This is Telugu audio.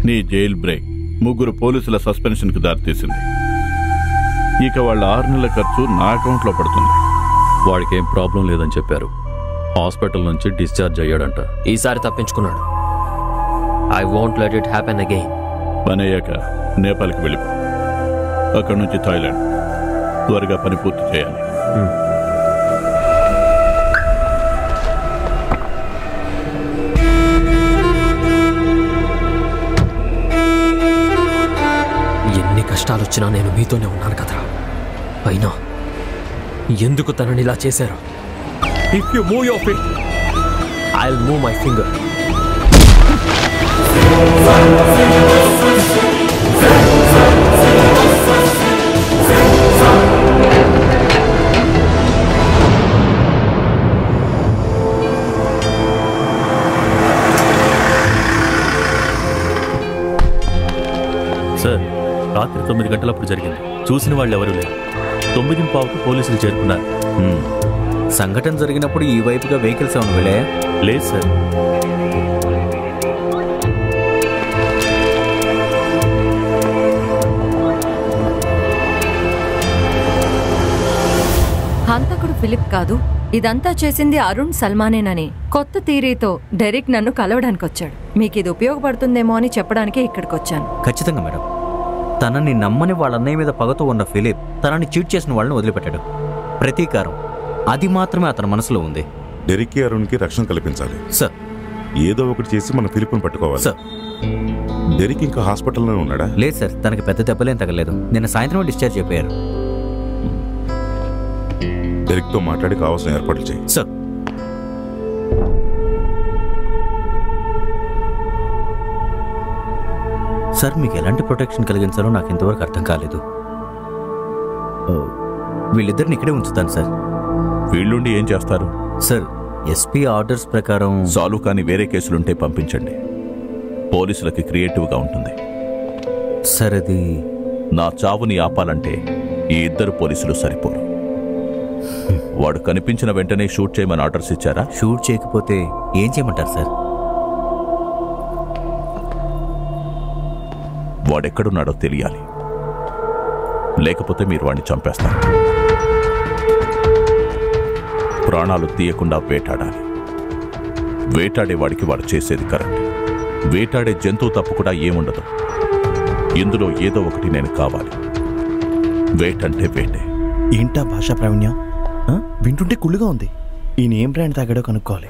నీ జైల్ బ్రేక్ 3 పోలీసుల సస్పెన్షన్ కు దారితీసింది. ఇక వాళ్ళ 6 నెలల ఖర్చు నా అకౌంట్లో పడుతుంది. వాడికి ఏం ప్రాబ్లం లేదని చెప్పారు. హాస్పిటల్ నుంచి డిశ్చార్జ్ అయ్యాడంట. ఈసారి తప్పించుకున్నాడు. I won't let it happen again. పని అయ్యాక నేపాల్కి వెళ్ళిపో. అక్కడి నుంచి థాయిలాండ్. త్వరగా పని పూర్తి చేయాలి. ఎన్ని కష్టాలు వచ్చినా నేను మీతోనే ఉన్నాను కదరా. అయినా ఎందుకు తనని ఇలా చేశారు? If you move your feet I will move my finger. Sir, రాత్రి 9 గంటలప్పుడు జరిగింది. చూసిన వాళ్ళు ఎవరూ లేరు. 9:15కు పోలీసులు చేరుకున్నారు. సంఘటన జరిగినప్పుడు ఈ వైపుగా వెహికల్స్ ఏమైనా వెళ్ళాయా? లేదు సార్. హంతకుడు ఫిలిప్ కాదు, ఇదంతా చేసింది అరుణ్ సల్మానేనని కొత్త థియరీతో డెరిక్ నన్ను కలవడానికి వచ్చాడు. మీకు ఇది ఉపయోగపడుతుందేమో అని చెప్పడానికే ఇక్కడికి వచ్చాను. ఖచ్చితంగా మేడం. తనని నమ్మని వాళ్ళ అన్నయ్య మీద పగతో ఉన్న ఫిలిప్ తనని చీట్ చేసిన వాళ్ళని వదిలిపెట్టాడు. ప్రతీకారం అది మాత్రమే అతని మనసులో ఉంది. డెరిక్కి అరుణ్కి రక్షణ కల్పించాలి సార్. ఏదో ఒకటి చేసి మన ఫిలిప్ని పట్టుకోవాలి సార్. డెరిక్ ఇంకా హాస్పిటల్లోనే ఉన్నాడా? లేదు సార్, తనకి పెద్ద దెబ్బలేం తగలేదు. నిన్న సాయంత్రం డిశ్చార్జ్ అయిపోయారు. డెరిక్తో మాట్లాడి కావాల్సిన ఏర్పాట్లు చేయి. సార్. సార్, మీకు ఎలాంటి ప్రొటెక్షన్ కలిగించాలో నాకు ఇంతవరకు అర్థం కాలేదు. వీళ్ళిద్దరిని ఇక్కడే ఉంచుతాను సార్. వీళ్ళుండి ఏం చేస్తారు? సార్, ఎస్పీ ఆర్డర్స్ ప్రకారం సాల్వ్ కాని వేరే కేసులుంటే పంపించండి. పోలీసులకి క్రియేటివ్గా ఉంటుంది. సార్, అది నా చావుని ఆపాలంటే ఈ 2 పోలీసులు సరిపోరు. వాడు కనిపించిన వెంటనే షూట్ చేయమని ఆర్డర్స్ ఇచ్చారా? షూట్ చేయకపోతే ఏం చేయమంటారు సార్? వాడెక్కడున్నాడో తెలియాలి. లేకపోతే మీరు వాడిని చంపేస్తారు. ప్రాణాలు తీయకుండా వేటాడాలి. వేటాడేవాడికి వాడు చేసేది కరెక్ట్. వేటాడే జంతువు తప్పు కూడా ఏముండదు. ఇందులో ఏదో ఒకటి నేను కావాలి. వేటంటే వేటే. ఏంటా భాషా ప్రావీణ్యం? వింటుంటే కుళ్ళుగా ఉంది. ఈయన ఏం బ్రాండ్ తాగాడో కనుక్కోవాలి.